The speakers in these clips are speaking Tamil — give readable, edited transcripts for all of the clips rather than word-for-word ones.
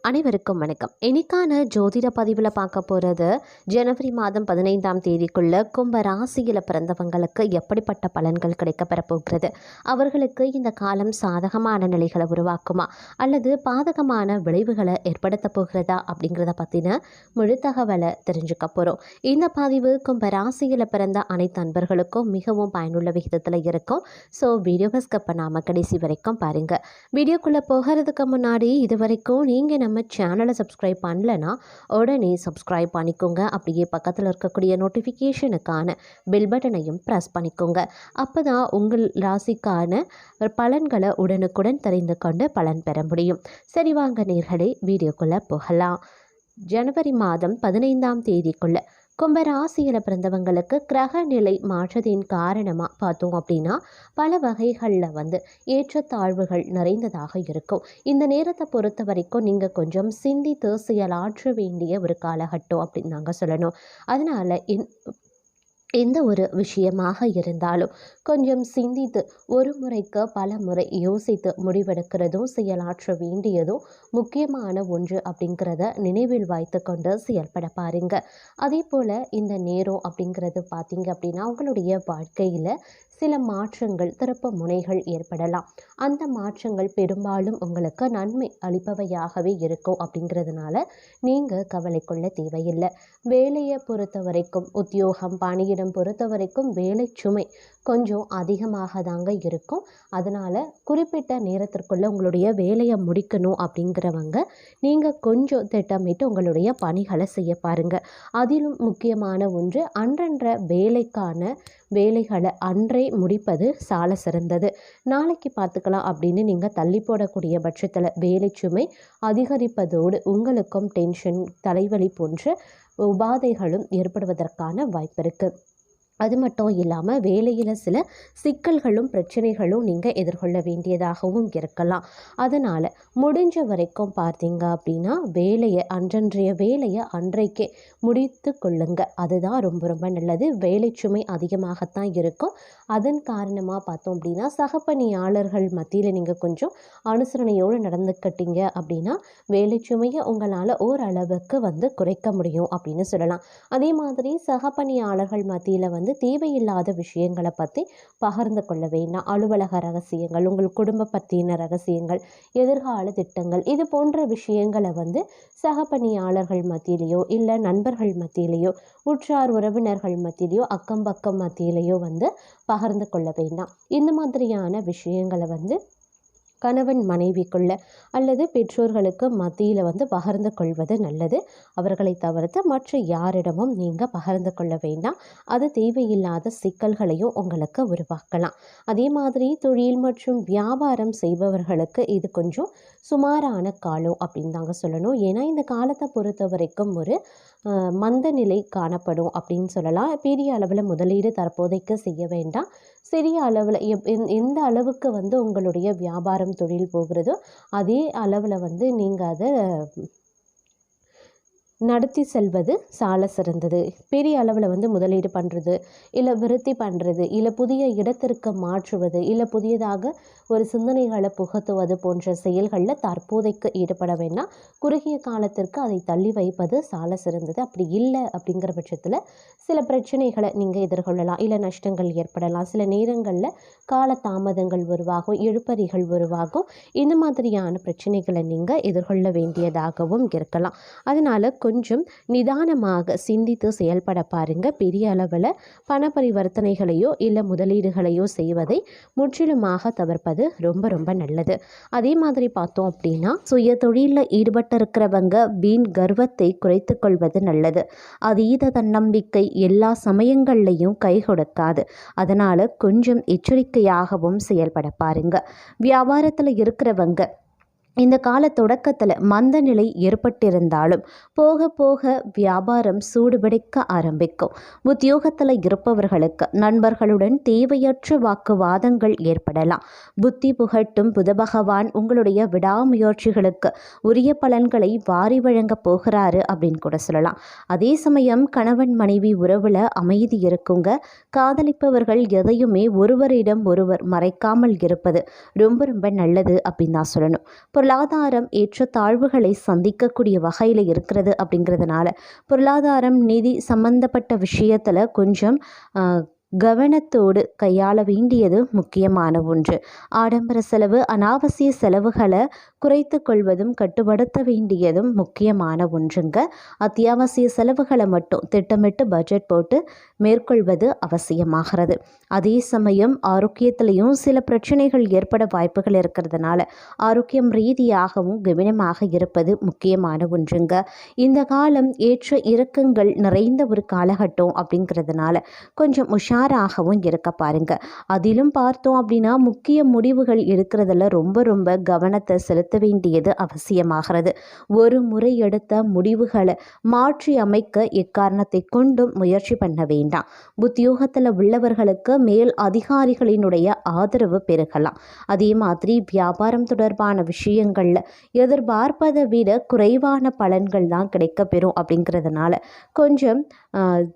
அனைவருக்கும் வணக்கம். இன்னைக்கான ஜோதிட பதிவில் பார்க்க போகிறது ஜனவரி மாதம் 15ஆம் தேதிக்குள்ள கும்ப ராசியில் பிறந்தவங்களுக்கு எப்படிப்பட்ட பலன்கள் கிடைக்கப்பெற போகிறது, அவர்களுக்கு இந்த காலம் சாதகமான நிலைகளை உருவாக்குமா அல்லது பாதகமான விளைவுகளை ஏற்படுத்த போகிறதா அப்படிங்கிறத பற்றின முழு தகவலை தெரிஞ்சுக்க போகிறோம். இந்த பதிவு கும்ப ராசியில் பிறந்த அனைத்து நண்பர்களுக்கும் மிகவும் பயனுள்ள விகிதத்தில் இருக்கும். ஸோ வீடியோவை ஸ்கிப் பண்ணாமல் கடைசி வரைக்கும் பாருங்கள். வீடியோக்குள்ளே போகிறதுக்கு முன்னாடி இது வரைக்கும் நீங்கள் நம்ம சேனலை சப்ஸ்கிரைப் பண்ணலன்னா உடனே சப்ஸ்கிரைப் பண்ணிக்கோங்க. அப்படியே பக்கத்தில் இருக்கக்கூடிய நோட்டிஃபிகேஷனுக்கான பெல் பட்டனையும் ப்ரெஸ் பண்ணிக்கோங்க. அப்போ தான் உங்கள் ராசிக்கான பலன்களை உடனுக்குடன் தெரிந்து கொண்டு பலன் பெற முடியும். சரி, வாங்க நேர்களே வீடியோக்குள்ளே போகலாம். ஜனவரி மாதம் 15ஆம் தேதிக்குள்ளே கும்பராசியில் பிறந்தவங்களுக்கு கிரக நிலை மாற்றத்தின் காரணமாக பார்த்தோம் அப்படின்னா பல வகைகளில் ஏற்றத்தாழ்வுகள் நிறைந்ததாக இருக்கும். இந்த நேரத்தை பொறுத்த வரைக்கும் நீங்கள் கொஞ்சம் சிந்தித்து செயலாற்ற வேண்டிய ஒரு காலகட்டம் அப்படின்னு நாங்கள் சொல்லணும். அதனால் எந்த ஒரு விஷயமாக இருந்தாலும் கொஞ்சம் சிந்தித்து ஒரு முறைக்கு பல முறை யோசித்து முடிவெடுக்கிறதும் செயலாற்ற வேண்டியதும் முக்கியமான ஒன்று அப்படிங்கிறத நினைவில் வைத்து கொண்டு செயல்பட பாருங்க. அதே போல் இந்த நேரம் அப்படிங்கிறது பார்த்தீங்க அப்படின்னா உங்களுடைய வாழ்க்கையில் சில மாற்றங்கள், திருப்ப முனைகள் ஏற்படலாம். அந்த மாற்றங்கள் பெரும்பாலும் உங்களுக்கு நன்மை அளிப்பவையாகவே இருக்கும். அப்படிங்கிறதுனால நீங்கள் கவலை கொள்ள தேவையில்லை. வேலையை பொறுத்த வரைக்கும், உத்தியோகம் பணியிடம் பொறுத்த வரைக்கும் வேலை சுமை கொஞ்சம் அதிகமாக தாங்க இருக்கும். அதனால் குறிப்பிட்ட நேரத்திற்குள்ளே உங்களுடைய வேலையை முடிக்கணும் அப்படிங்கிறவங்க நீங்கள் கொஞ்சம் திட்டமிட்டு உங்களுடைய பணிகளை செய்ய பாருங்கள். அதிலும் முக்கியமான ஒன்று, அன்றன்ற வேலைகளை அன்றே முடிப்பது சால சிறந்தது. நாளைக்கு பார்த்துக்கலாம் அப்படின்னு நீங்கள் தள்ளி போடக்கூடிய பட்சத்தில் வேலை சுமை அதிகரிப்பதோடு உங்களுக்கும் டென்ஷன், தலைவலி போன்ற உபாதைகளும் ஏற்படுவதற்கான வாய்ப்பு இருக்குது. அது மட்டும் இல்லாமல் வேலையில் சில சிக்கல்களும் பிரச்சனைகளும் நீங்கள் எதிர்கொள்ள வேண்டியதாகவும் இருக்கலாம். அதனால் முடிஞ்ச வரைக்கும் பார்த்தீங்க அப்படின்னா அன்றைய வேலையை அன்றைக்கே முடித்து கொள்ளுங்க. அதுதான் ரொம்ப ரொம்ப நல்லது. வேலை சுமை அதிகமாகத்தான் இருக்கும். அதன் காரணமாக பார்த்தோம் அப்படின்னா சக பணியாளர்கள் மத்தியில் நீங்கள் கொஞ்சம் அனுசரணையோடு நடந்துக்கிட்டீங்க அப்படின்னா வேலை சுமையை உங்களால் ஓரளவுக்கு குறைக்க முடியும் அப்படின்னு சொல்லலாம். அதே மாதிரி சக பணியாளர்கள் மத்தியில் தேவையில்லாத விஷயங்களை பற்றி பகிர்ந்து கொள்ள வேண்டாம். அலுவலக ரகசியங்கள், உங்கள் குடும்ப பற்றின ரகசியங்கள், எதிர்கால திட்டங்கள், இது போன்ற விஷயங்களை சக பணியாளர்கள் மத்தியிலேயோ இல்லை நண்பர்கள் மத்தியிலேயோ உற்றார் உறவினர்கள் மத்தியிலேயோ அக்கம் பக்கம் மத்தியிலேயோ பகிர்ந்து கொள்ள வேண்டாம். இந்த மாதிரியான விஷயங்களை கணவன் மனைவிக்குள்ள அல்லது பெற்றோர்களுக்கு மத்தியில் பகிர்ந்து கொள்வது நல்லது. அவர்களை தவிர்த்து மற்ற யாரிடமும் நீங்கள் பகிர்ந்து கொள்ள வேண்டாம். அது தேவையில்லாத சிக்கல்களையும் உங்களுக்கு உருவாக்கலாம். அதே மாதிரி தொழில் மற்றும் வியாபாரம் செய்பவர்களுக்கு இது கொஞ்சம் சுமாரான காலம் அப்படின்னு தாங்க சொல்லணும். ஏன்னா இந்த காலத்தை பொறுத்த வரைக்கும் ஒரு மந்த நிலை காணப்படும் அப்படின்னு சொல்லலாம். பெரிய அளவில் முதலீடு தற்போதைக்கு செய்ய வேண்டாம். சிறிய அளவில் எந்த அளவுக்கு உங்களுடைய வியாபாரம் தொழில் போகிறதோ அதே அளவில் நீங்கள் அதை நடத்தி செல்வது சால சிறந்தது. பெரிய அளவில் முதலீடு பண்ணுறது, இல்லை விருத்தி பண்ணுறது, இல்லை புதிய இடத்திற்கு மாற்றுவது, இல்லை புதியதாக ஒரு சிந்தனைகளை புகுத்துவது போன்ற செயல்களில் தற்போதைக்கு ஈடுபட வேண்டாம். குறுகிய காலத்திற்கு அதை தள்ளி வைப்பது சால சிறந்தது. அப்படி இல்லை அப்படிங்கிற பட்சத்தில் சில பிரச்சனைகளை நீங்கள் எதிர்கொள்ளலாம், இல்லை நஷ்டங்கள் ஏற்படலாம். சில நேரங்களில் கால தாமதங்கள் உருவாகும், இழுபறிகள் உருவாகும். இந்த மாதிரியான பிரச்சனைகளை நீங்கள் எதிர்கொள்ள வேண்டியதாகவும் இருக்கலாம். அதனால் கொஞ்சம் நிதானமாக சிந்தித்து செயல்பட பாருங்க. பெரிய அளவில் பண பரிவர்த்தனைகளையோ இல்லை முதலீடுகளையோ செய்வதை முற்றிலுமாக தவிர்ப்பது ரொம்ப ரொம்ப நல்லது. அதே மாதிரி பார்த்தோம் அப்படின்னா சுய தொழிலில் ஈடுபட்டிருக்கிறவங்க வீண் கர்வத்தை குறைத்து கொள்வது நல்லது. அதீத தன்னம்பிக்கை எல்லா சமயங்கள்லையும் கை கொடுக்காது. அதனால் கொஞ்சம் எச்சரிக்கையாகவும் செயல்பட பாருங்க. வியாபாரத்தில் இருக்கிறவங்க இந்த கால தொடக்கத்தில் மந்த நிலை ஏற்பட்டிருந்தாலும் போக போக வியாபாரம் சூடுபிடிக்க ஆரம்பிக்கும். உத்தியோகத்தில் இருப்பவர்களுக்கு நண்பர்களுடன் தேவையற்ற வாக்குவாதங்கள் ஏற்படலாம். புத்தி புகட்டும் புத பகவான் உங்களுடைய விடாமுயற்சிகளுக்கு உரிய பலன்களை வாரி வழங்க போகிறாரு அப்படின்னு கூட சொல்லலாம். அதே சமயம் கணவன் மனைவி உறவில் அமைதி இருக்குங்க. காதலிப்பவர்கள் எதையுமே ஒருவரிடம் ஒருவர் மறைக்காமல் இருப்பது ரொம்ப ரொம்ப நல்லது அப்படின்னு தான் சொல்லணும். பொருளாதாரம் ஏற்றத்தாழ்வுகளை சந்திக்கக்கூடிய வகையில் இருக்கிறது அப்படிங்கிறதுனால பொருளாதாரம் நிதி சம்பந்தப்பட்ட விஷயத்தில் கொஞ்சம் கவனத்தோடு கையாள வேண்டியது முக்கியமான ஒன்று. ஆடம்பர செலவு, அனாவசிய செலவுகளை குறைத்து கொள்வதும் கட்டுப்படுத்த வேண்டியதும் முக்கியமான ஒன்றுங்க. அத்தியாவசிய செலவுகளை மட்டும் திட்டமிட்டு பட்ஜெட் போட்டு மேற்கொள்வது அவசியமாகிறது. அதே சமயம் ஆரோக்கியத்திலையும் சில பிரச்சனைகள் ஏற்பட வாய்ப்புகள் இருக்கிறதுனால ஆரோக்கியம் ரீதியாகவும் கவனமாக இருப்பது முக்கியமான ஒன்றுங்க. இந்த காலம் ஏற்ற இறக்கங்கள் நிறைந்த ஒரு காலகட்டம் அப்படிங்கிறதுனால கொஞ்சம் உஷாராகவும் இருக்க பாருங்க. அதிலும் பார்த்தோம் அப்படின்னா முக்கிய முடிவுகள் எடுக்கிறதுல ரொம்ப ரொம்ப கவனத்தை செலுத்த வேண்டியது அவசியமாகிறது. ஒரு முறை எடுத்த முடிவுகளை மாற்றி அமைக்க எக்காரணத்தை கொண்டும் முயற்சி பண்ண வேண்டாம். உத்தியோகத்தில் உள்ளவர்களுக்கு மேல் அதிகாரிகளினுடைய ஆதரவு பெருகலாம். அதே மாதிரி வியாபாரம் தொடர்பான விஷயங்கள்ல எதிர்பார்ப்பதை விட குறைவான பலன்கள் தான் கிடைக்கப்பெறும் அப்படிங்கிறதுனால கொஞ்சம்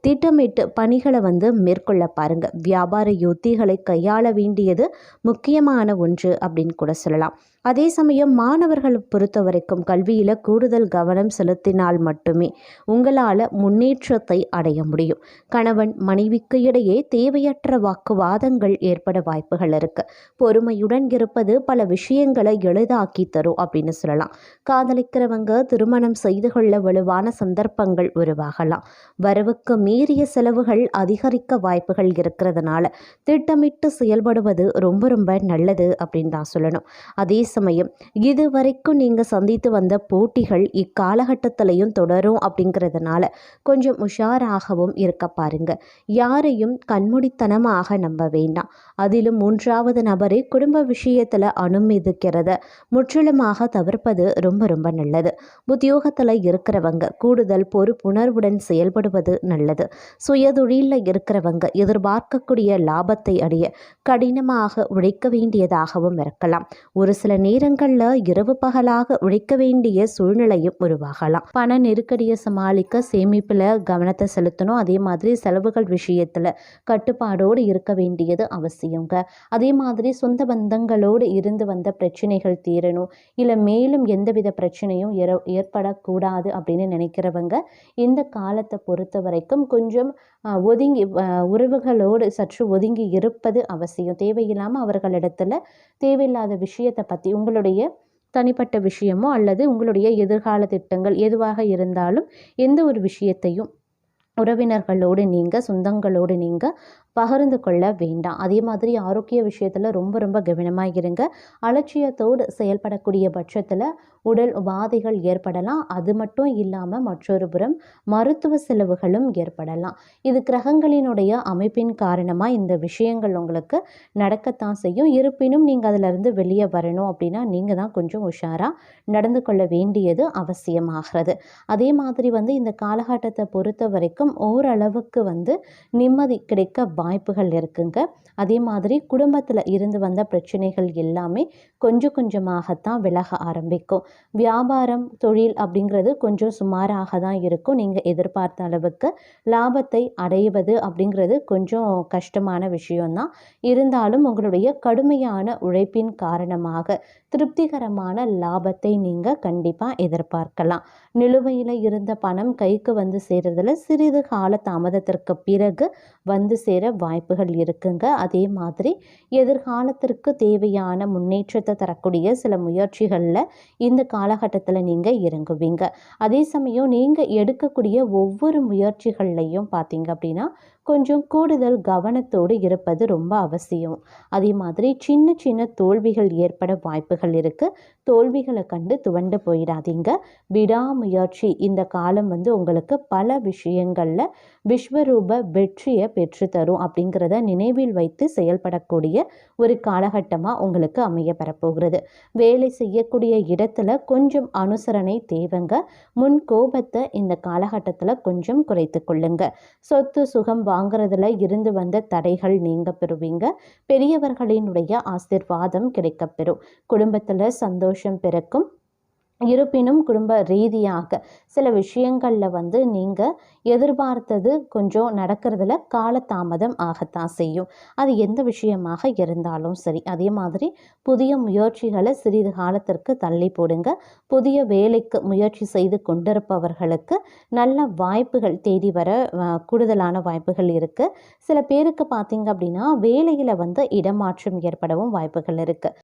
திட்டமிட்டு பணிகளை மேற்கொள்ள பாருங்க. வியாபார யுத்திகளை கையாள வேண்டியது முக்கியமான ஒன்று அப்படின்னு கூட சொல்லலாம். அதே சமயம் மாணவர்களை பொறுத்த வரைக்கும் கல்வியில் கூடுதல் கவனம் செலுத்தினால் மட்டுமே உங்களால் முன்னேற்றத்தை அடைய முடியும். கணவன் மனைவிக்கு இடையே தேவையற்ற வாக்குவாதங்கள் ஏற்பட வாய்ப்புகள் இருக்கு. பொறுமையுடன் இருப்பது பல விஷயங்களை எளிதாக்கி தரும் அப்படின்னு சொல்லலாம். காதலிக்கிறவங்க திருமணம் செய்து கொள்ள வலுவான சந்தர்ப்பங்கள் உருவாகலாம். வரவுக்கு மீறிய செலவுகள் அதிகரிக்க வாய்ப்புகள் இருக்கிறதுனால திட்டமிட்டு செயல்படுவது ரொம்ப ரொம்ப நல்லது அப்படின்னு தான் சொல்லணும். அதே சமயம் இதுவரைக்கும் நீங்கள் சந்தித்து வந்த போட்டிகள் இக்காலகட்டத்திலையும் தொடரும் அப்படிங்கிறதுனால கொஞ்சம் உஷாராகவும் இருக்க பாருங்க. யாரையும் கண்மூடித்தனமாக நம்ப வேண்டாம். அதிலும் மூன்றாவது நபரை குடும்ப விஷயத்தில் அனுமதிக்கிறத முற்றிலுமாக தவிர்ப்பது ரொம்ப ரொம்ப நல்லது. உத்தியோகத்தில் இருக்கிறவங்க கூடுதல் பொறுப்புணர்வுடன் செயல்படுவது நல்லது. சுயதொழிலில் இருக்கிறவங்க எதிர்பார்க்கக்கூடிய லாபத்தை அடைய கடினமாக உழைக்க வேண்டியதாகவும் இருக்கலாம். ஒரு சில நேரங்களில் இரவு பகலாக உழைக்க வேண்டிய சூழ்நிலையும் உருவாகலாம். பண நெருக்கடியை சமாளிக்க சேமிப்பில் கவனத்தை செலுத்தணும். அதே மாதிரி செலவுகள் விஷயத்தில் கட்டுப்பாடோடு இருக்க வேண்டியது அவசியங்க. அதே மாதிரி சொந்த பந்தங்களோடு இருந்து வந்த பிரச்சனைகள் தீரணும், இல்லை மேலும் எந்தவித பிரச்சனையும் ஏற்படக்கூடாது அப்படின்னு நினைக்கிறவங்க இந்த காலத்தை பொறுத்த வரைக்கும் கொஞ்சம் ஒதுங்கி உறவுகளோடு சற்று ஒதுங்கி இருப்பது அவசியம். தேவையில்லாமல் அவர்களிடத்துல தேவையில்லாத விஷயத்தை பற்றி உங்களுடைய தனிப்பட்ட விஷயமோ அல்லது உங்களுடைய எதிர்கால திட்டங்கள் எதுவாக இருந்தாலும் எந்த ஒரு விஷயத்தையும் உறவினர்களோடு நீங்கள் சொந்தங்களோடு நீங்கள் பகிர்ந்து கொள்ள வேண்டாம். அதே மாதிரி ஆரோக்கிய விஷயத்தில் ரொம்ப ரொம்ப கவனமாக இருங்க. அலட்சியத்தோடு செயல்படக்கூடிய பட்சத்தில் உடல் உபாதைகள் ஏற்படலாம். அது மட்டும் இல்லாமல் மற்றொரு புறம் மருத்துவ செலவுகளும் ஏற்படலாம். இது கிரகங்களினுடைய அமைப்பின் காரணமாக இந்த விஷயங்கள் உங்களுக்கு நடக்கத்தான் செய்யும். இருப்பினும் நீங்கள் அதிலிருந்து வெளியே வரணும் அப்படின்னா நீங்கள் தான் கொஞ்சம் உஷாராக நடந்து கொள்ள வேண்டியது அவசியமாகிறது. அதே மாதிரி இந்த காலகட்டத்தை பொறுத்த வரைக்கும் ஓரளவுக்கு நிம்மதி கிடைக்க வாய்ப்புகள் இருக்குங்க. அதே மாதிரி குடும்பத்தில் இருந்து வந்த பிரச்சனைகள் எல்லாமே கொஞ்சம் கொஞ்சமாகத்தான் விலக ஆரம்பிக்கும். வியாபாரம் தொழில் அப்படிங்கிறது கொஞ்சம் சுமாராக தான் இருக்கும். நீங்கள் எதிர்பார்த்த அளவுக்கு லாபத்தை அடைவது அப்படிங்கிறது கொஞ்சம் கஷ்டமான விஷயம்தான். இருந்தாலும் உங்களுடைய கடுமையான உழைப்பின் காரணமாக திருப்திகரமான லாபத்தை நீங்கள் கண்டிப்பாக எதிர்பார்க்கலாம். நிலுவையில் இருந்த பணம் கைக்கு சேர்றதுல சிறிது கால தாமதத்திற்கு பிறகு சேர வாய்ப்புகள் இருக்குங்க. அதே மாதிரி எதிர்காலத்திற்கு தேவையான முன்னேற்றத்தை தரக்கூடிய சில முயற்சிகளில் இந்த காலகட்டத்தில் நீங்கள் இறங்குவீங்க. அதே சமயம் நீங்கள் எடுக்கக்கூடிய ஒவ்வொரு முயற்சிகள்லையும் பார்த்தீங்க அப்படின்னா கொஞ்சம் கூடுதல் கவனத்தோடு இருப்பது ரொம்ப அவசியம். அதே மாதிரி சின்ன சின்ன தோல்விகள் ஏற்பட வாய்ப்புகள் இருக்குது. தோல்விகளை கண்டு துவண்டு போயிடாதீங்க. விடாமுயற்சி இந்த காலம் உங்களுக்கு பல விஷயங்களில் விஸ்வரூப வெற்றியை பெற்றுத்தரும் அப்படிங்கிறத நினைவில் வைத்து செயல்படக்கூடிய ஒரு காலகட்டமாக உங்களுக்கு அமைய பெறப்போகிறது. வேலை செய்யக்கூடிய இடத்துல கொஞ்சம் அனுசரணை தேவைங்க. முன் கோபத்தை இந்த காலகட்டத்தில் கொஞ்சம் குறைத்து கொள்ளுங்க. சொத்து சுகம் வாங்குறதுல இருந்து வந்த தடைகள் நீங்க பெறுவீங்க. பெரியவர்களினுடைய ஆசீர்வாதம் கிடைக்கப்பெறும். குடும்பத்தில் சந்தோஷம் பிறக்கும். இருப்பினும் குடும்ப ரீதியாக சில விஷயங்களில் வந்து நீங்கள் எதிர்பார்த்தது கொஞ்சம் நடக்கிறதுல காலதாமதம் ஆகத்தான் செய்யும். அது எந்த விஷயமாக இருந்தாலும் சரி. அதே மாதிரி புதிய முயற்சிகளை சிறிது காலத்திற்கு தள்ளி போடுங்க. புதிய வேலைக்கு முயற்சி செய்து கொண்டிருப்பவர்களுக்கு நல்ல வாய்ப்புகள் தேடி வர கூடுதலான வாய்ப்புகள் இருக்குது. சில பேருக்கு பார்த்தீங்க அப்படின்னா வேலையில் வந்து இடமாற்றம் ஏற்படவும் வாய்ப்புகள் இருக்குது.